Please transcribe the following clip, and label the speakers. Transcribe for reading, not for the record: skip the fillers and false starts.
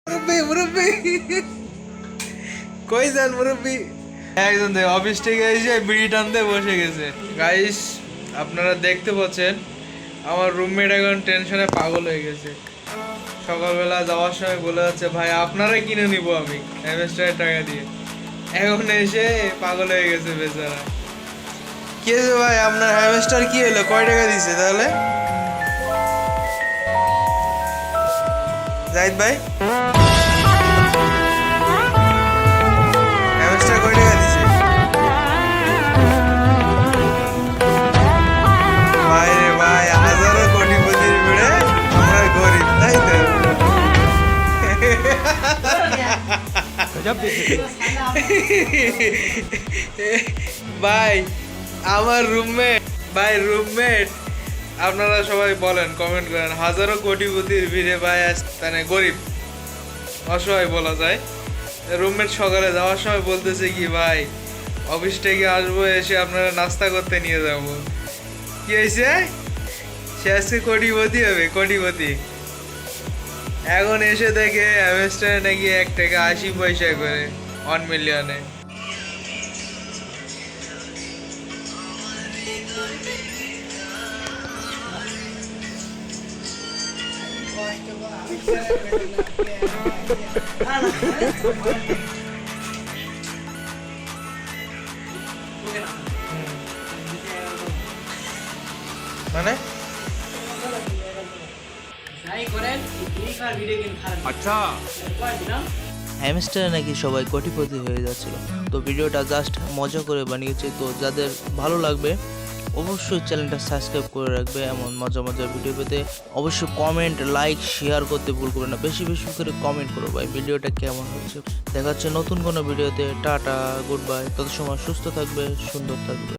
Speaker 1: মুরব্বি মুরব্বি কই যান মুরব্বি? একজন অফিস থেকে এসে বিড়ি টানতে বসে গেছে। গাইস আপনারা দেখতে পাচ্ছেন আমার রুমমেট এখন টেনশনে পাগল হয়ে গেছে। সকালবেলা যাওয়ার সময় বলে যাচ্ছে ভাই আপনারাই কিনে নিব আমি হ্যামস্টারের টাকা দিয়ে। এখন এসে পাগল হয়ে গেছে বেচারা। কি হয়েছে ভাই আপনার হ্যামস্টার কি হলো? কয় টাকা দিছে তাহলে জাহিদ ভাই? হ্যামস্টার কয় টাকা দিছে? ভাই রে ভাই, হাজারো কোটিপতির ভিড়ে আমরা গরিব, তাই তো? ভাই আমার রুমমেট, ভাই রুমমেট আপনারা সবাই বলেন, কমেন্ট করেন, হাজারো কোটিপতির ভিড়ে ভাই মানে গরিব অসহায় বলা যায়। রুমমেট সকালে যাওয়ার সময় বলতেছে কি ভাই অফিস থেকে আসবো, এসে আপনারা নাস্তা করতে নিয়ে যাব। কি হয়েছে? সে আজকে কোটিপতি হবে, কোটিপতি। এখন এসে দেখে হ্যামস্টারে নাকি 1 টাকা 80 পয়সা করে 1 মিলিয়নে। মানে
Speaker 2: আচ্ছা
Speaker 3: হ্যামস্টারে নাকি সবাই কোটিপতি হয়ে যাচ্ছিল। তো ভিডিওটা জাস্ট মজা করে বানিয়েছে। তো যাদের ভালো লাগবে অবশ্যই চ্যানেলটা সাবস্ক্রাইব করে রাখবে এমন মজা মজার ভিডিও পেতে। অবশ্যই কমেন্ট, লাইক, শেয়ার করতে ভুল করবে না। বেশি বেশি করে কমেন্ট করো ভাই ভিডিওটা কেমন হচ্ছে। দেখা হচ্ছে নতুন কোনো ভিডিওতে। Tata, good bye. তত সময় সুস্থ থাকবে, সুন্দর থাকবে।